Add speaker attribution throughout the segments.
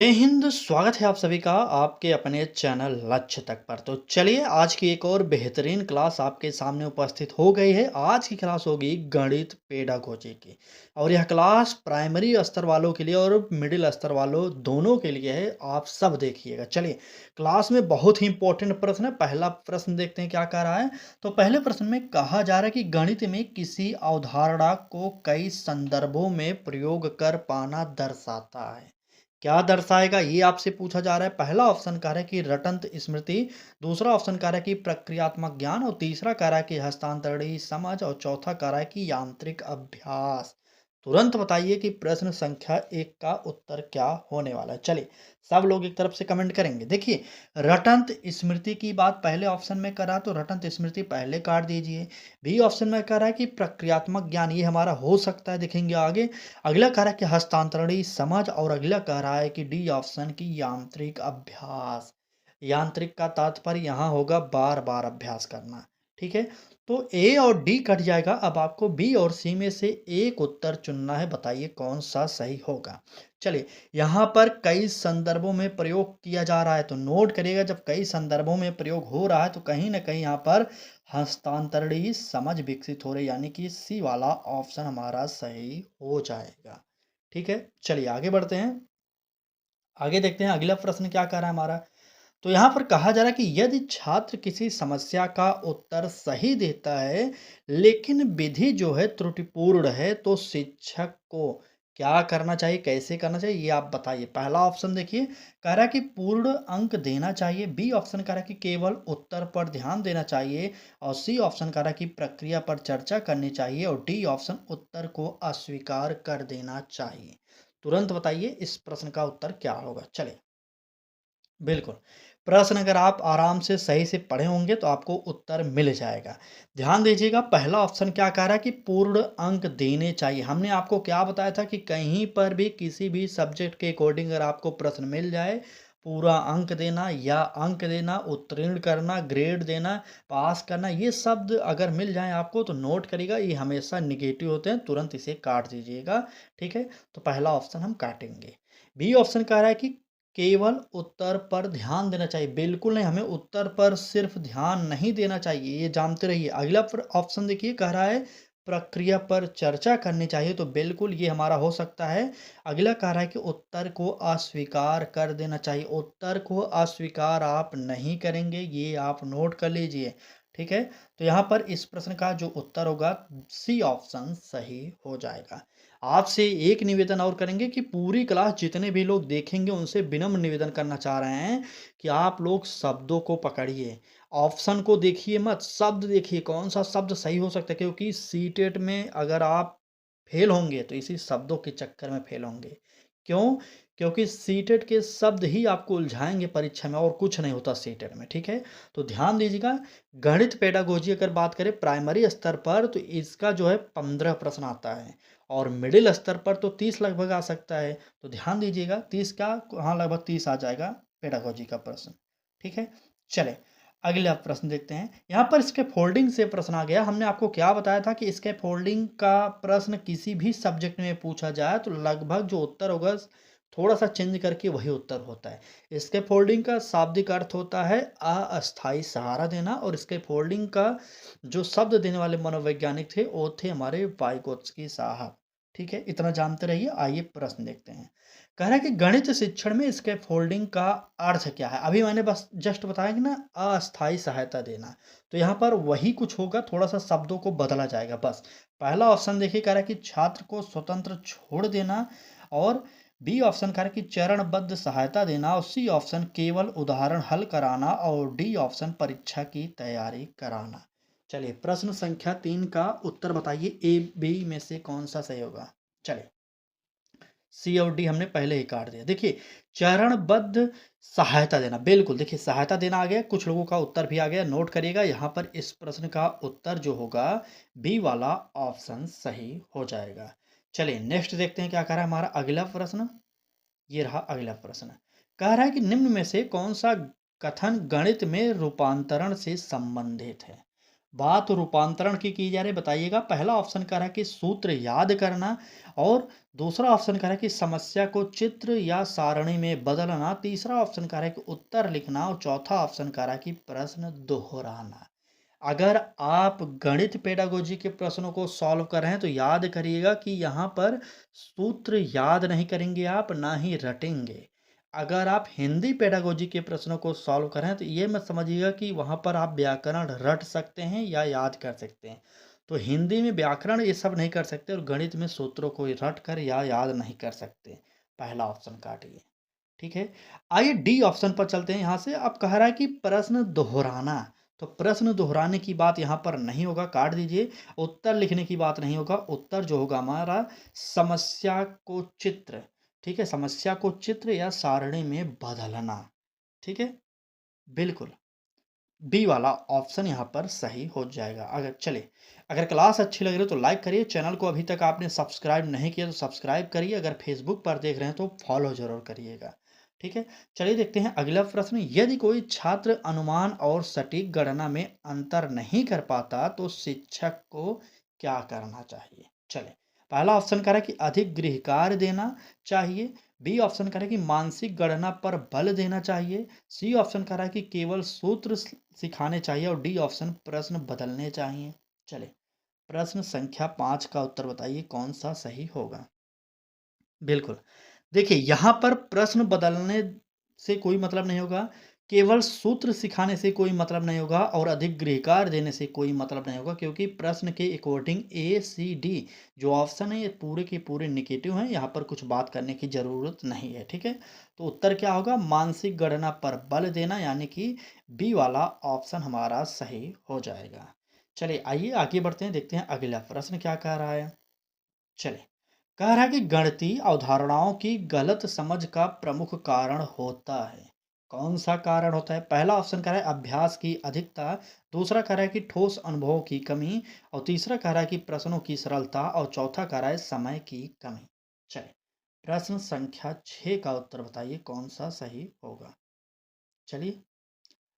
Speaker 1: जय हिंद, स्वागत है आप सभी का आपके अपने चैनल लक्ष्य तक पर। तो चलिए आज की एक और बेहतरीन क्लास आपके सामने उपस्थित हो गई है। आज की क्लास होगी गणित पेडागोजी की और यह क्लास प्राइमरी स्तर वालों के लिए और मिडिल स्तर वालों दोनों के लिए है। आप सब देखिएगा। चलिए क्लास में बहुत ही इंपॉर्टेंट प्रश्न है। पहला प्रश्न देखते हैं क्या कह रहा है। तो पहले प्रश्न में कहा जा रहा है कि गणित में किसी अवधारणा को कई संदर्भों में प्रयोग कर पाना दर्शाता है। क्या दर्शाएगा ये आपसे पूछा जा रहा है। पहला ऑप्शन कह रहा है कि रटंत स्मृति, दूसरा ऑप्शन कह रहा है कि प्रक्रियात्मक ज्ञान और तीसरा कह रहा है कि हस्तांतरणीय समझ और चौथा कह रहा है कि यांत्रिक अभ्यास। तुरंत बताइए कि प्रश्न संख्या एक का उत्तर क्या होने वाला है। चलिए सब लोग एक तरफ से कमेंट करेंगे। देखिए रटंत स्मृति की बात पहले ऑप्शन में करा तो रटंत स्मृति पहले काट दीजिए। बी ऑप्शन में कह रहा है कि प्रक्रियात्मक ज्ञान ये हमारा हो सकता है, देखेंगे आगे। अगला कह रहा है कि हस्तांतरणीय समझ और अगला कह रहा है कि डी ऑप्शन की यांत्रिक अभ्यास। यांत्रिक का तात्पर्य यहाँ होगा बार बार अभ्यास करना। ठीक है, तो ए और डी कट जाएगा। अब आपको बी और सी में से एक उत्तर चुनना है। बताइए कौन सा सही होगा। चलिए यहाँ पर कई संदर्भों में प्रयोग किया जा रहा है तो नोट करिएगा, जब कई संदर्भों में प्रयोग हो रहा है तो कहीं ना कहीं यहाँ पर हस्तांतरणीय समझ विकसित हो रही, यानी कि सी वाला ऑप्शन हमारा सही हो जाएगा। ठीक है, चलिए आगे बढ़ते हैं। आगे देखते हैं अगला प्रश्न क्या कह रहा है हमारा। तो यहाँ पर कहा जा रहा है कि यदि छात्र किसी समस्या का उत्तर सही देता है लेकिन विधि जो है त्रुटिपूर्ण है तो शिक्षक को क्या करना चाहिए, कैसे करना चाहिए, ये आप बताइए। पहला ऑप्शन देखिए, कह रहा है कि पूर्ण अंक देना चाहिए। बी ऑप्शन कह रहा है कि केवल उत्तर पर ध्यान देना चाहिए और सी ऑप्शन कह रहा है कि प्रक्रिया पर चर्चा करनी चाहिए और डी ऑप्शन उत्तर को अस्वीकार कर देना चाहिए। तुरंत बताइए इस प्रश्न का उत्तर क्या होगा। चलिए बिल्कुल, प्रश्न अगर आप आराम से सही से पढ़े होंगे तो आपको उत्तर मिल जाएगा। ध्यान दीजिएगा पहला ऑप्शन क्या कह रहा है कि पूर्ण अंक देने चाहिए। हमने आपको क्या बताया था कि कहीं पर भी किसी भी सब्जेक्ट के अकॉर्डिंग अगर आपको प्रश्न मिल जाए, पूरा अंक देना या अंक देना, उत्तीर्ण करना, ग्रेड देना, पास करना, ये शब्द अगर मिल जाए आपको तो नोट करिएगा ये हमेशा नेगेटिव होते हैं, तुरंत इसे काट दीजिएगा। ठीक है, तो पहला ऑप्शन हम काटेंगे। बी ऑप्शन कह रहा है कि केवल उत्तर पर ध्यान देना चाहिए। बिल्कुल नहीं, हमें उत्तर पर सिर्फ ध्यान नहीं देना चाहिए, ये जानते रहिए। अगला ऑप्शन देखिए, कह रहा है प्रक्रिया पर चर्चा करनी चाहिए, तो बिल्कुल ये हमारा हो सकता है। अगला कह रहा है कि उत्तर को अस्वीकार कर देना चाहिए। उत्तर को अस्वीकार आप नहीं करेंगे, ये आप नोट कर लीजिए। ठीक है, तो यहाँ पर इस प्रश्न का जो उत्तर होगा सी ऑप्शन सही हो जाएगा। आपसे एक निवेदन और करेंगे कि पूरी क्लास जितने भी लोग देखेंगे उनसे विनम्र निवेदन करना चाह रहे हैं कि आप लोग शब्दों को पकड़िए, ऑप्शन को देखिए मत, शब्द देखिए कौन सा शब्द सही हो सकता है, क्योंकि सीटेट में अगर आप फेल होंगे तो इसी शब्दों के चक्कर में फेल होंगे। क्यों? क्योंकि सीटेट के शब्द ही आपको उलझाएंगे परीक्षा में, और कुछ नहीं होता सीटेट में। ठीक है, तो ध्यान दीजिएगा। गणित पेडागोजी अगर बात करें प्राइमरी स्तर पर तो इसका जो है 15 प्रश्न आता है और मिडिल स्तर पर तो 30 लगभग आ सकता है। तो ध्यान दीजिएगा 30 का, हाँ लगभग 30 आ जाएगा पेडागोजी का प्रश्न। ठीक है, चले अगला प्रश्न देखते हैं। यहाँ पर इसके फोल्डिंग से प्रश्न आ गया। हमने आपको क्या बताया था कि इसके फोल्डिंग का प्रश्न किसी भी सब्जेक्ट में पूछा जाए तो लगभग जो उत्तर होगा थोड़ा सा चेंज करके वही उत्तर होता है। इसके फोल्डिंग का शाब्दिक अर्थ होता है अस्थाई सहारा देना, और इसके फोल्डिंग का जो शब्द देने वाले मनोवैज्ञानिक थे वो थे हमारे वाइगोत्स्की साहब। ठीक है, इतना जानते रहिए। आइए प्रश्न देखते हैं। कह रहा है कि गणित शिक्षण में इसके फोल्डिंग का अर्थ क्या है। अभी मैंने बस जस्ट बताया कि ना अस्थाई सहायता देना, तो यहाँ पर वही कुछ होगा, थोड़ा सा शब्दों को बदला जाएगा बस। पहला ऑप्शन देखिए, कह रहा है कि छात्र को स्वतंत्र छोड़ देना, और बी ऑप्शन कह रहा है कि चरणबद्ध सहायता देना, और सी ऑप्शन केवल उदाहरण हल कराना, और डी ऑप्शन परीक्षा की तैयारी कराना। चलिए प्रश्न संख्या 3 का उत्तर बताइए, ए बी में से कौन सा सही होगा। चलिए सी और डी हमने पहले ही काट दिया। देखिए चरणबद्ध सहायता देना, बिल्कुल देखिए सहायता देना आ गया, कुछ लोगों का उत्तर भी आ गया। नोट करिएगा यहाँ पर इस प्रश्न का उत्तर जो होगा बी वाला ऑप्शन सही हो जाएगा। चलिए नेक्स्ट देखते हैं क्या कह रहा है हमारा अगला प्रश्न। ये रहा अगला प्रश्न। कह रहा है कि निम्न में से कौन सा कथन गणित में रूपांतरण से संबंधित है। बात रूपांतरण की जा रही है, बताइएगा। पहला ऑप्शन कह रहा है कि सूत्र याद करना, और दूसरा ऑप्शन कह रहा है कि समस्या को चित्र या सारणी में बदलना, तीसरा ऑप्शन कह रहा है कि उत्तर लिखना, और चौथा ऑप्शन कह रहा है कि प्रश्न दोहराना। अगर आप गणित पेडागोजी के प्रश्नों को सॉल्व कर रहे हैं तो याद करिएगा कि यहाँ पर सूत्र याद नहीं करेंगे आप, ना ही रटेंगे। अगर आप हिंदी पेडागोजी के प्रश्नों को सॉल्व कर रहे हैं तो ये मत समझिएगा कि वहाँ पर आप व्याकरण रट सकते हैं या याद कर सकते हैं। तो हिंदी में व्याकरण ये सब नहीं कर सकते, और गणित में सूत्रों को रट कर या याद नहीं कर सकते। पहला ऑप्शन काटिए। ठीक है। आइए डी ऑप्शन पर चलते हैं। यहाँ से अब कह रहा है कि प्रश्न दोहराना, तो प्रश्न दोहराने की बात यहाँ पर नहीं होगा, काट दीजिए। उत्तर लिखने की बात नहीं होगा, उत्तर जो होगा हमारा समस्या को चित्र, ठीक है, समस्या को चित्र या सारणी में बदलना। ठीक है, बिल्कुल बी वाला ऑप्शन यहाँ पर सही हो जाएगा। अगर क्लास अच्छी लग रही है तो लाइक करिए, चैनल को अभी तक आपने सब्सक्राइब नहीं किया तो सब्सक्राइब करिए, अगर फेसबुक पर देख रहे हैं तो फॉलो जरूर करिएगा। ठीक है, चलिए देखते हैं अगला प्रश्न। यदि कोई छात्र अनुमान और सटीक गणना में अंतर नहीं कर पाता तो शिक्षक को क्या करना चाहिए? चले, पहला ऑप्शन कह रहा है कि अधिक गृह कार्य देना चाहिए, बी ऑप्शन कह रहा है कि मानसिक गणना पर बल देना चाहिए, सी ऑप्शन कह रहा है कि केवल सूत्र सिखाने चाहिए, और डी ऑप्शन प्रश्न बदलने चाहिए। चले, प्रश्न संख्या 5 का उत्तर बताइए कौन सा सही होगा। बिल्कुल, देखिए यहाँ पर प्रश्न बदलने से कोई मतलब नहीं होगा, केवल सूत्र सिखाने से कोई मतलब नहीं होगा, और अधिक गृहकार देने से कोई मतलब नहीं होगा, क्योंकि प्रश्न के अकॉर्डिंग ए सी डी जो ऑप्शन है ये पूरे के पूरे निगेटिव हैं, यहाँ पर कुछ बात करने की ज़रूरत नहीं है। ठीक है, तो उत्तर क्या होगा? मानसिक गणना पर बल देना, यानी कि बी वाला ऑप्शन हमारा सही हो जाएगा। चलिए आइए आगे बढ़ते हैं, देखते हैं अगला प्रश्न क्या कह रहा है। चलिए, कह रहा है कि गणितीय अवधारणाओं की गलत समझ का प्रमुख कारण होता है। कौन सा कारण होता है? पहला ऑप्शन कह रहा है अभ्यास की अधिकता, दूसरा कह रहा है कि ठोस अनुभवों की कमी, और तीसरा कह रहा है कि प्रश्नों की सरलता, और चौथा कह रहा है समय की कमी। चलिए, प्रश्न संख्या 6 का उत्तर बताइए कौन सा सही होगा। चलिए,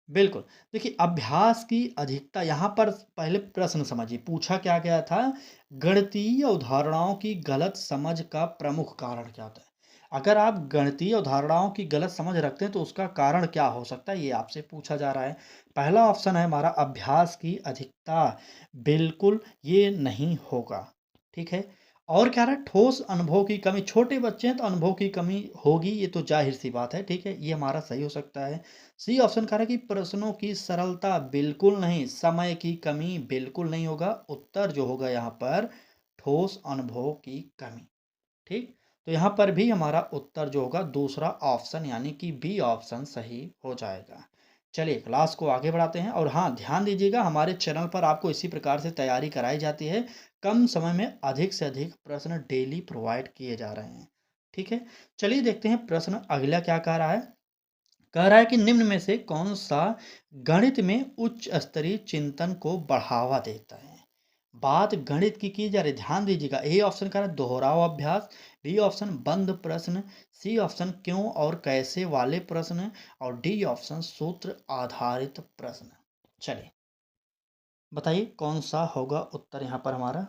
Speaker 1: बिल्कुल। देखिए, अभ्यास की अधिकता, यहाँ पर पहले प्रश्न समझिए, पूछा क्या गया था? गणितीय अवधारणाओं की गलत समझ का प्रमुख कारण क्या होता है? अगर आप गणितीय अवधारणाओं की गलत समझ रखते हैं तो उसका कारण क्या हो सकता है, ये आपसे पूछा जा रहा है। पहला ऑप्शन है हमारा अभ्यास की अधिकता, बिल्कुल ये नहीं होगा। ठीक है? और क्या रहा है? ठोस अनुभव की कमी, छोटे बच्चे हैं तो अनुभव की कमी होगी, ये तो ज़ाहिर-सी बात है। ठीक है? ये हमारा सही हो सकता है। सी ऑप्शन कह रहा है कि प्रश्नों की सरलता, बिल्कुल नहीं, समय की कमी, बिल्कुल नहीं होगा। उत्तर जो होगा यहाँ पर ठोस अनुभव की कमी। ठीक, तो यहाँ पर भी हमारा उत्तर जो होगा दूसरा ऑप्शन यानी कि बी ऑप्शन सही हो जाएगा। चलिए क्लास को आगे बढ़ाते हैं, और हाँ ध्यान दीजिएगा हमारे चैनल पर आपको इसी प्रकार से तैयारी कराई जाती है, कम समय में अधिक से अधिक प्रश्न डेली प्रोवाइड किए जा रहे हैं। ठीक है, चलिए देखते हैं प्रश्न अगला क्या कह रहा है। कह रहा है कि निम्न में से कौन सा गणित में उच्च स्तरीय चिंतन को बढ़ावा देता है? बात गणित की जा रही, ध्यान दीजिएगा। ए ऑप्शन कह रहा है दोहराव अभ्यास, बी ऑप्शन बंद प्रश्न, सी ऑप्शन क्यों और कैसे वाले प्रश्न, और डी ऑप्शन सूत्र आधारित प्रश्न। चलिए बताइए कौन सा होगा उत्तर यहाँ पर हमारा।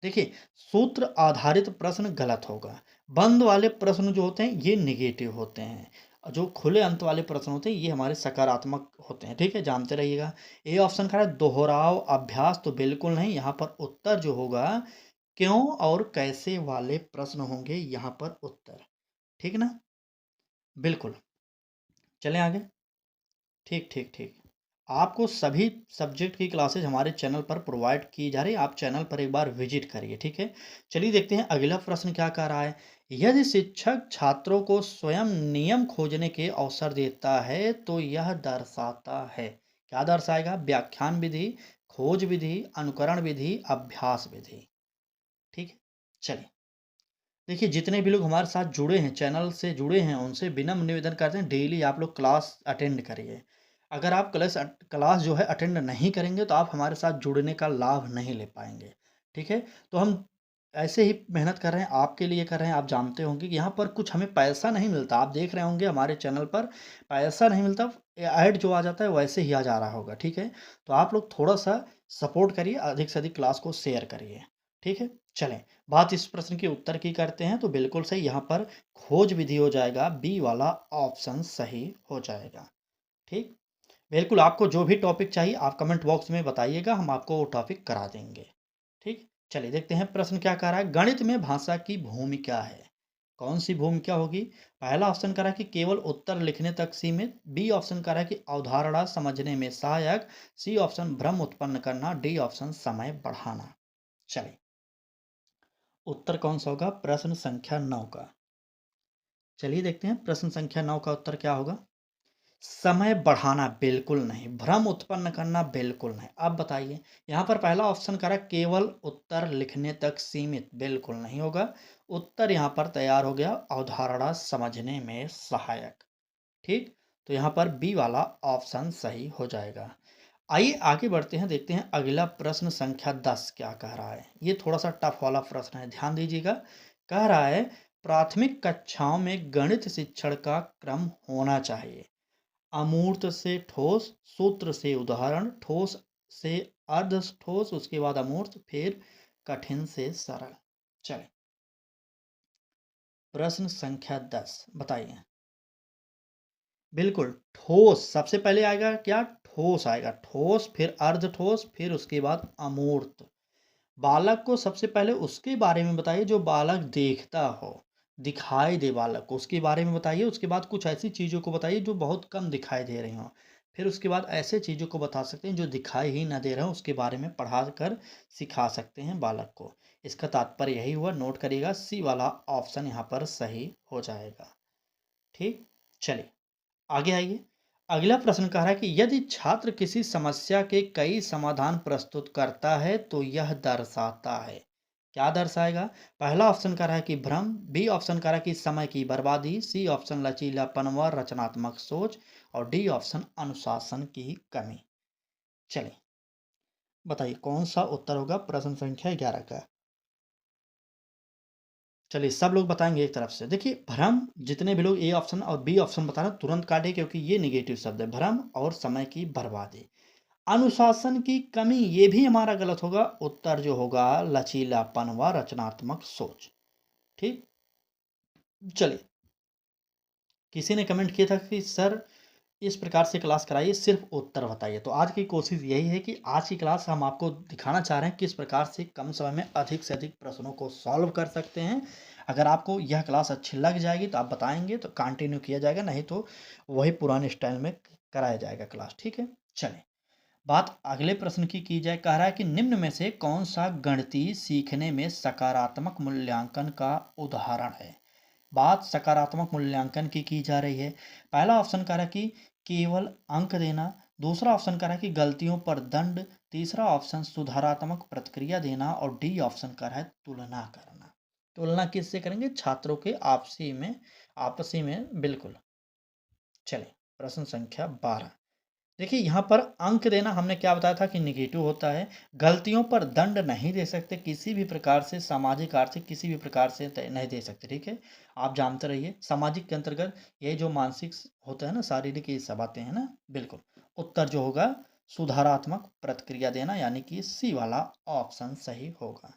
Speaker 1: देखिए, सूत्र आधारित प्रश्न गलत होगा। बंद वाले प्रश्न जो होते हैं ये निगेटिव होते हैं, और जो खुले अंत वाले प्रश्न होते हैं ये हमारे सकारात्मक होते हैं। ठीक है, जानते रहिएगा। ए ऑप्शन कह रहा है दोहराव अभ्यास, तो बिल्कुल नहीं, यहाँ पर उत्तर जो होगा क्यों और कैसे वाले प्रश्न होंगे यहाँ पर उत्तर। ठीक ना, बिल्कुल। चलें आगे। ठीक ठीक ठीक, आपको सभी सब्जेक्ट की क्लासेज हमारे चैनल पर प्रोवाइड की जा रही है, आप चैनल पर एक बार विजिट करिए। ठीक है, चलिए देखते हैं अगला प्रश्न क्या कह रहा है। यदि शिक्षक छात्रों को स्वयं नियम खोजने के अवसर देता है तो यह दर्शाता है, क्या दर्शाएगा? व्याख्यान विधि, खोज विधि, अनुकरण विधि, अभ्यास विधि। ठीक है, चलिए देखिए, जितने भी लोग हमारे साथ जुड़े हैं, चैनल से जुड़े हैं, उनसे विनम्र निवेदन करते हैं डेली आप लोग क्लास अटेंड करिए। अगर आप क्लास जो है अटेंड नहीं करेंगे तो आप हमारे साथ जुड़ने का लाभ नहीं ले पाएंगे। ठीक है, तो हम ऐसे ही मेहनत कर रहे हैं, आपके लिए कर रहे हैं। आप जानते होंगे कि यहाँ पर कुछ हमें पैसा नहीं मिलता, आप देख रहे होंगे हमारे चैनल पर पैसा नहीं मिलता, ऐड जो आ जाता है वैसे ही आ जा रहा होगा, ठीक है। तो आप लोग थोड़ा सा सपोर्ट करिए, अधिक से अधिक क्लास को शेयर करिए, ठीक है। चलें, बात इस प्रश्न के उत्तर की करते हैं। तो बिल्कुल सही, यहाँ पर खोज विधि हो जाएगा, बी वाला ऑप्शन सही हो जाएगा, ठीक। बिल्कुल, आपको जो भी टॉपिक चाहिए आप कमेंट बॉक्स में बताइएगा, हम आपको वो टॉपिक करा देंगे, ठीक। चलिए देखते हैं प्रश्न क्या कह रहा है। गणित में भाषा की भूमिका है, कौन सी भूमिका होगी। पहला ऑप्शन कह रहा है कि केवल उत्तर लिखने तक सीमित, बी ऑप्शन कह रहा है कि अवधारणा समझने में सहायक, सी ऑप्शन भ्रम उत्पन्न करना, डी ऑप्शन समय बढ़ाना। चलिए, उत्तर कौन सा होगा प्रश्न संख्या 9 का। चलिए देखते हैं प्रश्न संख्या 9 का उत्तर क्या होगा। समय बढ़ाना बिल्कुल नहीं, भ्रम उत्पन्न करना बिल्कुल नहीं। अब बताइए, यहाँ पर पहला ऑप्शन करा केवल उत्तर लिखने तक सीमित, बिल्कुल नहीं होगा। उत्तर यहाँ पर तैयार हो गया, अवधारणा समझने में सहायक, ठीक। तो यहाँ पर बी वाला ऑप्शन सही हो जाएगा। आइए आगे बढ़ते हैं, देखते हैं अगला प्रश्न संख्या 10 क्या कह रहा है। ये थोड़ा सा टफ वाला प्रश्न है, ध्यान दीजिएगा। कह रहा है प्राथमिक कक्षाओं में गणित शिक्षण का क्रम होना चाहिए। अमूर्त से ठोस, सूत्र से उदाहरण, ठोस से अर्ध ठोस, उसके बाद अमूर्त, फिर कठिन से सरल। चलिए, प्रश्न संख्या 10 बताइए। बिल्कुल, ठोस सबसे पहले आएगा, क्या ठोस आएगा, ठोस फिर अर्ध ठोस फिर उसके बाद अमूर्त। बालक को सबसे पहले उसके बारे में बताइए जो बालक देखता हो, दिखाई दे बालक को, उसके बारे में बताइए। उसके बाद कुछ ऐसी चीज़ों को बताइए जो बहुत कम दिखाई दे रही हों। फिर उसके बाद ऐसे चीज़ों को बता सकते हैं जो दिखाई ही ना दे रहे हो, उसके बारे में पढ़ा कर सिखा सकते हैं बालक को। इसका तात्पर्य यही हुआ, नोट करिएगा, सी वाला ऑप्शन यहाँ पर सही हो जाएगा, ठीक। चलिए आगे आइए। अगला प्रश्न कह रहा है कि यदि छात्र किसी समस्या के कई समाधान प्रस्तुत करता है तो यह दर्शाता है, क्या दर्शाएगा। पहला ऑप्शन कह रहा है कि भ्रम, बी ऑप्शन कह रहा है कि समय की बर्बादी, सी ऑप्शन लचीलापन व रचनात्मक सोच, और डी ऑप्शन अनुशासन की कमी। चलिए बताइए कौन सा उत्तर होगा प्रश्न संख्या 11 का। चलिए सब लोग बताएंगे एक तरफ से। देखिए भ्रम, जितने भी लोग ए ऑप्शन और बी ऑप्शन बता रहे हैं तुरंत काटिए, क्योंकि ये निगेटिव शब्द है, भ्रम और समय की बर्बादी। अनुशासन की कमी, ये भी हमारा गलत होगा। उत्तर जो होगा लचीलापन व रचनात्मक सोच, ठीक। चलिए, किसी ने कमेंट किया था कि सर इस प्रकार से क्लास कराइए, सिर्फ उत्तर बताइए। तो आज की कोशिश यही है कि आज की क्लास हम आपको दिखाना चाह रहे हैं किस प्रकार से कम समय में अधिक से अधिक प्रश्नों को सॉल्व कर सकते हैं। अगर आपको यह क्लास अच्छी लग जाएगी तो आप बताएंगे तो कंटिन्यू किया जाएगा, नहीं तो वही पुराने स्टाइल में कराया जाएगा क्लास, ठीक है। चलें, बात अगले प्रश्न की जाए। कह रहा है कि निम्न में से कौन सा गणितीय सीखने में सकारात्मक मूल्यांकन का उदाहरण है। बात सकारात्मक मूल्यांकन की जा रही है। पहला ऑप्शन कह रहा है कि केवल अंक देना, दूसरा ऑप्शन कह रहा है कि गलतियों पर दंड, तीसरा ऑप्शन सुधारात्मक प्रतिक्रिया देना, और डी ऑप्शन कह रहा है तुलना करना। तुलना किससे करेंगे, छात्रों के आपसी में, बिल्कुल। चलिए, प्रश्न संख्या 12। देखिए यहाँ पर अंक देना हमने क्या बताया था कि निगेटिव होता है। गलतियों पर दंड नहीं दे सकते, किसी भी प्रकार से सामाजिक आर्थिक किसी भी प्रकार से नहीं दे सकते, ठीक है। आप जानते रहिए सामाजिक के अंतर्गत ये जो मानसिक होता है ना, शारीरिक, ये सब आते हैं ना, बिल्कुल। उत्तर जो होगा सुधारात्मक प्रतिक्रिया देना, यानी कि सी वाला ऑप्शन सही होगा।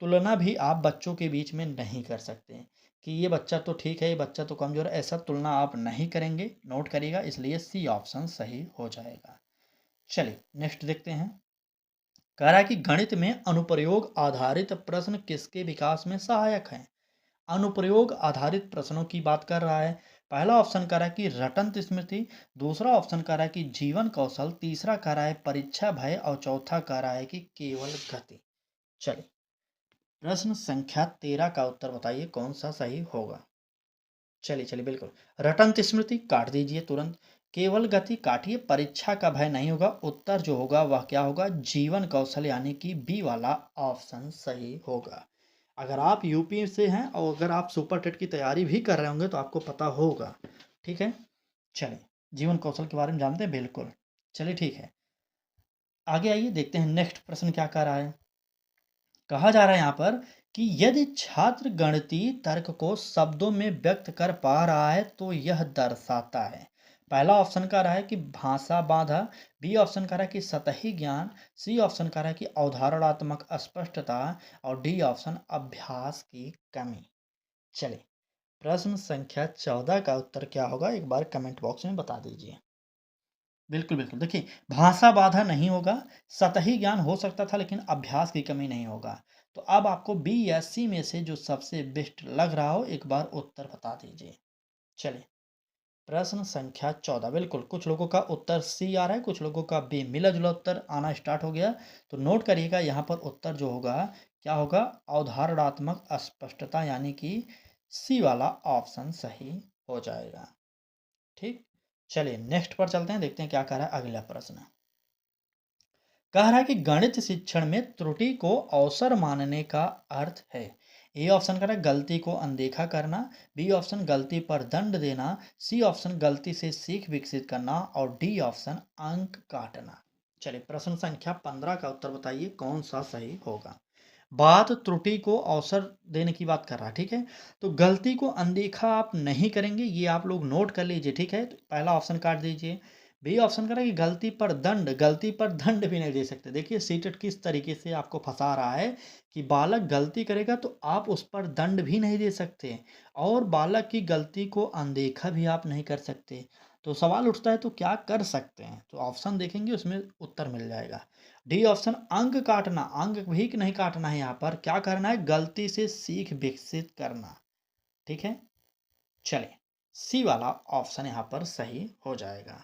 Speaker 1: तुलना भी आप बच्चों के बीच में नहीं कर सकते कि ये बच्चा तो ठीक है, ये बच्चा तो कमज़ोर है, ऐसा तुलना आप नहीं करेंगे, नोट करिएगा। इसलिए सी ऑप्शन सही हो जाएगा। चलिए नेक्स्ट देखते हैं। कह रहा है कि गणित में अनुप्रयोग आधारित प्रश्न किसके विकास में सहायक हैं। अनुप्रयोग आधारित प्रश्नों की बात कर रहा है। पहला ऑप्शन कह रहा है कि रटंत स्मृति, दूसरा ऑप्शन कह रहा है कि जीवन कौशल, तीसरा कह रहा है परीक्षा भय, और चौथा कह रहा है कि केवल गति। चलिए, प्रश्न संख्या 13 का उत्तर बताइए कौन सा सही होगा। चलिए चलिए, बिल्कुल। रटंत स्मृति काट दीजिए तुरंत, केवल गति काटिए, परीक्षा का भय नहीं होगा। उत्तर जो होगा वह क्या होगा, जीवन कौशल, यानी कि बी वाला ऑप्शन सही होगा। अगर आप यूपी से हैं और अगर आप सुपर टेट की तैयारी भी कर रहे होंगे तो आपको पता होगा, ठीक है। चलिए, जीवन कौशल के बारे में जानते हैं, बिल्कुल। चलिए ठीक है, आगे आइए देखते हैं नेक्स्ट प्रश्न क्या कह रहा है। कहा जा रहा है यहाँ पर कि यदि छात्र गणितीय तर्क को शब्दों में व्यक्त कर पा रहा है तो यह दर्शाता है। पहला ऑप्शन कह रहा है कि भाषा बाधा, बी ऑप्शन कह रहा है कि सतही ज्ञान, सी ऑप्शन कह रहा है कि अवधारणात्मक अस्पष्टता और डी ऑप्शन अभ्यास की कमी। चलिए, प्रश्न संख्या 14 का उत्तर क्या होगा एक बार कमेंट बॉक्स में बता दीजिए। बिल्कुल, बिल्कुल। देखिए, भाषा बाधा नहीं होगा, सतही ज्ञान हो सकता था लेकिन अभ्यास की कमी नहीं होगा। तो अब आपको बी या सी में से जो सबसे बेस्ट लग रहा हो, एक बार उत्तर बता दीजिए। चलिए, प्रश्न संख्या 14 बिल्कुल, कुछ लोगों का उत्तर सी आ रहा है, कुछ लोगों का बी। मिला-जुला उत्तर आना स्टार्ट हो गया। तो नोट करिएगा यहाँ पर उत्तर जो होगा, क्या होगा? अवधारणात्मक अस्पष्टता यानी कि सी वाला ऑप्शन सही हो जाएगा। ठीक? चलिए नेक्स्ट पर चलते हैं, देखते हैं क्या कह रहा है अगला प्रश्न। कह रहा है कि गणित शिक्षण में त्रुटि को अवसर मानने का अर्थ है। ए ऑप्शन कह रहा है गलती को अनदेखा करना, बी ऑप्शन गलती पर दंड देना, सी ऑप्शन गलती से सीख विकसित करना और डी ऑप्शन अंक काटना। चलिए, प्रश्न संख्या 15 का उत्तर बताइए कौन सा सही होगा। बात त्रुटि को अवसर देने की बात कर रहा है, ठीक है। तो गलती को अनदेखा आप नहीं करेंगे, ये आप लोग नोट कर लीजिए, ठीक है। तो पहला ऑप्शन काट दीजिए। बी ऑप्शन करें कि गलती पर दंड भी नहीं दे सकते। देखिए सीटेट किस तरीके से आपको फंसा रहा है कि बालक गलती करेगा तो आप उस पर दंड भी नहीं दे सकते और बालक की गलती को अनदेखा भी आप नहीं कर सकते। तो सवाल उठता है तो क्या कर सकते हैं? तो ऑप्शन देखेंगे उसमें उत्तर मिल जाएगा। डी ऑप्शन अंक काटना, अंक भी नहीं काटना है, यहाँ पर क्या करना है? गलती से सीख विकसित करना। ठीक है, चलिए सी वाला ऑप्शन यहाँ पर सही हो जाएगा।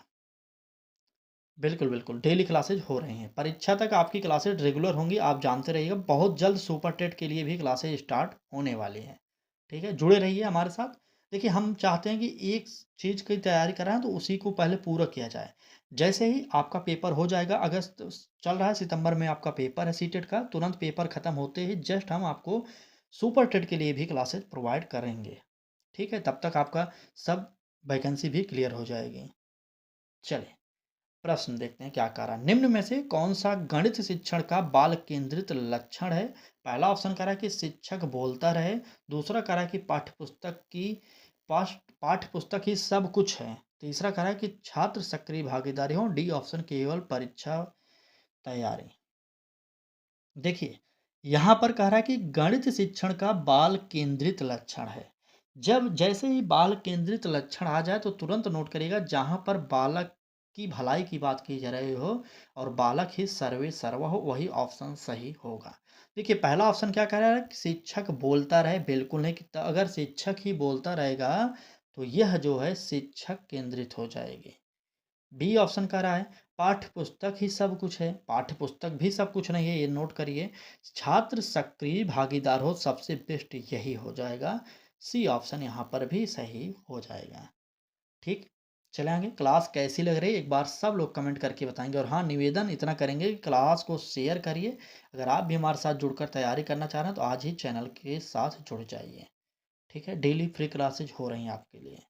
Speaker 1: बिल्कुल, बिल्कुल। डेली क्लासेज हो रही हैं। परीक्षा तक आपकी क्लासेज रेगुलर होंगी, आप जानते रहिएगा। बहुत जल्द सुपर टेट के लिए भी क्लासेज स्टार्ट होने वाली हैं। ठीक है? जुड़े रहिए हमारे साथ। देखिए, हम चाहते हैं कि एक चीज़ की तैयारी कर रहे हैं तो उसी को पहले पूरा किया जाए। जैसे ही आपका पेपर हो जाएगा, अगस्त चल रहा है, सितंबर में आपका पेपर है सीटेट का, तुरंत पेपर खत्म होते ही जस्ट हम आपको सुपर टेट के लिए भी क्लासेज प्रोवाइड करेंगे। ठीक है? तब तक आपका सब वैकेंसी भी क्लियर हो जाएगी। चलिए, प्रश्न देखते हैं क्या कह रहा है। निम्न में से कौन सा गणित शिक्षण का बाल केंद्रित लक्षण है? पहला ऑप्शन कह रहा है कि शिक्षक बोलता रहे, दूसरा कह रहा है कि पाठ्य पुस्तक ही सब कुछ है, तीसरा कह रहा है कि छात्र सक्रिय भागीदारी हो, डी ऑप्शन केवल परीक्षा तैयारी। देखिए, यहाँ पर कह रहा है कि गणित शिक्षण का बाल केंद्रित लक्षण है। जब जैसे ही बाल केंद्रित लक्षण आ जाए तो तुरंत नोट करिएगा, जहाँ पर बालक की भलाई की बात की जा रही हो और बालक ही सर्वे सर्वा हो, वही ऑप्शन सही होगा। देखिए, पहला ऑप्शन क्या कह रहा है कि शिक्षक बोलता रहे, बिल्कुल नहीं। कि अगर शिक्षक ही बोलता रहेगा तो यह जो है शिक्षक केंद्रित हो जाएगी। बी ऑप्शन कह रहा है पाठ्य पुस्तक ही सब कुछ है, पाठ्य पुस्तक भी सब कुछ नहीं है, ये नोट करिए। छात्र सक्रिय भागीदार हो, सबसे बेस्ट यही हो जाएगा। सी ऑप्शन यहाँ पर भी सही हो जाएगा। ठीक, चले आगे। क्लास कैसी लग रही है एक बार सब लोग कमेंट करके बताएंगे। और हाँ, निवेदन इतना करेंगे कि क्लास को शेयर करिए। अगर आप भी हमारे साथ जुड़कर तैयारी करना चाह रहे हैं तो आज ही चैनल के साथ जुड़ जाइए। ठीक है, डेली फ्री क्लासेज हो रही हैं आपके लिए।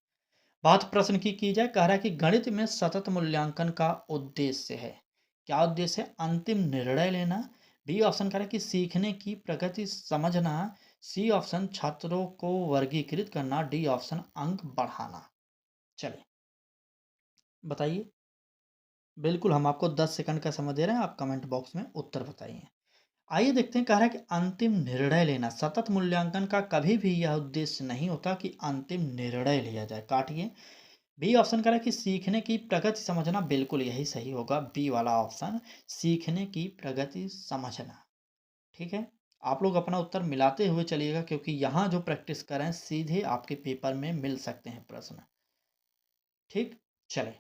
Speaker 1: बात प्रश्न की जाए, कह रहा है कि गणित में सतत मूल्यांकन का उद्देश्य है। क्या उद्देश्य है? अंतिम निर्णय लेना। बी ऑप्शन कह रहा है कि सीखने की प्रगति समझना, सी ऑप्शन छात्रों को वर्गीकृत करना, डी ऑप्शन अंक बढ़ाना। चलिए, बताइए। बिल्कुल, हम आपको 10 सेकंड का समय दे रहे हैं, आप कमेंट बॉक्स में उत्तर बताइए। आइए देखते हैं, कह रहा है कि अंतिम निर्णय लेना। सतत मूल्यांकन का कभी भी यह उद्देश्य नहीं होता कि अंतिम निर्णय लिया जाए। काटिए। बी ऑप्शन करें कि सीखने की प्रगति समझना, बिल्कुल यही सही होगा, बी वाला ऑप्शन, सीखने की प्रगति समझना। ठीक है, आप लोग अपना उत्तर मिलाते हुए चलिएगा क्योंकि यहाँ जो प्रैक्टिस करें सीधे आपके पेपर में मिल सकते हैं प्रश्न। ठीक, चले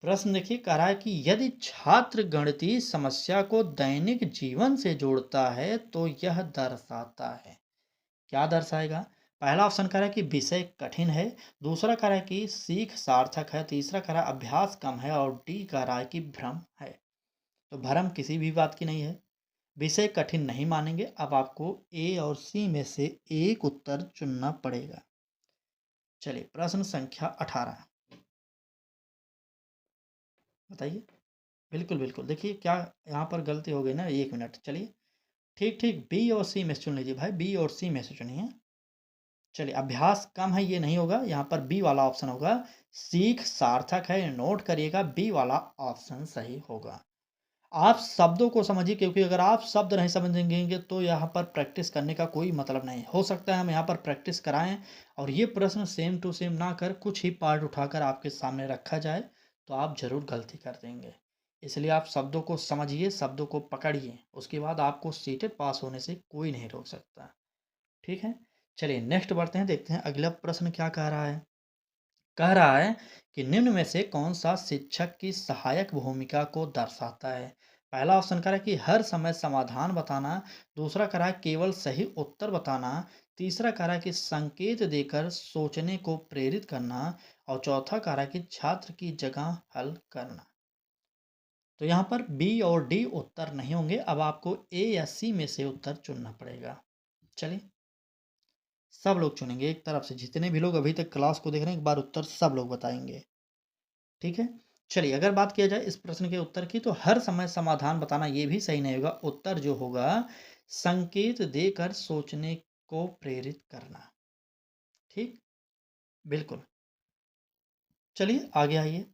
Speaker 1: प्रश्न देखिए, कह रहा है कि यदि छात्र गणितीय समस्या को दैनिक जीवन से जोड़ता है तो यह दर्शाता है। क्या दर्शाएगा? पहला ऑप्शन कह रहा है कि विषय कठिन है, दूसरा कह रहा है कि सीख सार्थक है, तीसरा कह रहा है अभ्यास कम है और डी कह रहा है कि भ्रम है। तो भ्रम किसी भी बात की नहीं है। विषय कठिन नहीं मानेंगे। अब आपको ए और सी में से एक उत्तर चुनना पड़ेगा। चलिए, प्रश्न संख्या 18 बताइए। बिल्कुल, बिल्कुल। देखिए क्या यहाँ पर गलती हो गई ना, 1 मिनट चलिए। ठीक, ठीक, बी और सी में से चुन लीजिए भाई, बी और सी में से चुनिए। चलिए, अभ्यास कम है ये नहीं होगा, यहाँ पर बी वाला ऑप्शन होगा। सीख सार्थक है, नोट करिएगा, बी वाला ऑप्शन सही होगा। आप शब्दों को समझिए, क्योंकि अगर आप शब्द नहीं समझेंगे तो यहाँ पर प्रैक्टिस करने का कोई मतलब नहीं। हो सकता है हम यहाँ पर प्रैक्टिस कराएँ और ये प्रश्न सेम टू सेम ना कर कुछ ही पार्ट उठाकर आपके सामने रखा जाए, तो आप ज़रूर गलती कर देंगे। इसलिए आप शब्दों को समझिए, शब्दों को पकड़िए, उसके बाद आपको सीटेट पास होने से कोई नहीं रोक सकता। ठीक है? चलिए नेक्स्ट बढ़ते हैं, देखते हैं अगला प्रश्न क्या कह रहा है। कह रहा है कि निम्न में से कौन-सा शिक्षक की सहायक भूमिका को दर्शाता है? पहला ऑप्शन कह रहा है कि हर समय समाधान बताना, दूसरा कह रहा है केवल सही उत्तर बताना, तीसरा कह रहा है कि संकेत देकर सोचने को प्रेरित करना और चौथा कह रहा है कि छात्र की जगह हल करना। तो यहाँ पर बी और डी उत्तर नहीं होंगे, अब आपको ए या सी में से उत्तर चुनना पड़ेगा। चलिए, सब लोग चुनेंगे एक तरफ से, जितने भी लोग अभी तक क्लास को देख रहे हैं, एक बार उत्तर सब लोग बताएँगे। ठीक है? चलिए, अगर बात किया जाए इस प्रश्न के उत्तर की, तो हर समय समाधान बताना ये भी सही नहीं होगा। उत्तर जो होगा, संकेत देकर सोचने को प्रेरित करना। ठीक? बिल्कुल। चलिए आगे आइए।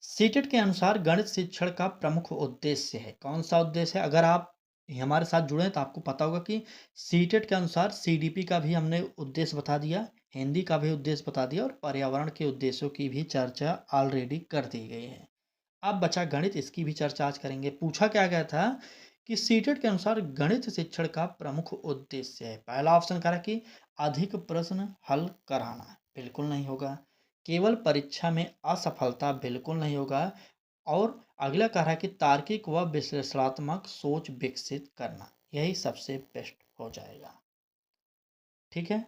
Speaker 1: सीटेट के अनुसार गणित शिक्षण का प्रमुख उद्देश्य है। कौन-सा उद्देश्य है? अगर आप हमारे साथ जुड़े हैं तो आपको पता होगा कि सीटेट के अनुसार सीडीपी का भी हमने उद्देश्य बता दिया, हिंदी का भी उद्देश्य बता दिया और पर्यावरण के उद्देश्यों की भी चर्चा ऑलरेडी कर दी गई है। अब बचा गणित, इसकी भी चर्चा आज करेंगे। पूछा क्या गया था कि सीटेट के अनुसार गणित शिक्षण का प्रमुख उद्देश्य है। पहला ऑप्शन कह रहा है कि अधिक प्रश्न हल कराना, बिल्कुल नहीं होगा। केवल परीक्षा में असफलता, बिल्कुल नहीं होगा। और अगला कह रहा है कि तार्किक व विश्लेषणात्मक सोच विकसित करना, यही सबसे बेस्ट हो जाएगा। ठीक है?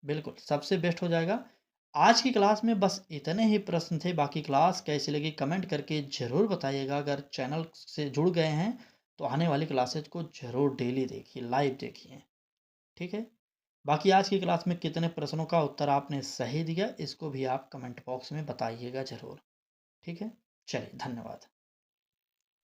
Speaker 1: बिल्कुल, सबसे बेस्ट हो जाएगा। आज की क्लास में बस इतने ही प्रश्न थे, बाकी क्लास कैसी लगी कमेंट करके ज़रूर बताइएगा। अगर चैनल से जुड़ गए हैं, तो आने वाली क्लासेज को ज़रूर डेली देखिए, लाइव देखिए। ठीक है? बाकी आज की क्लास में कितने प्रश्नों का उत्तर आपने सही दिया, इसको भी आप कमेंट बॉक्स में बताइएगा ज़रूर। ठीक है? चलिए, धन्यवाद।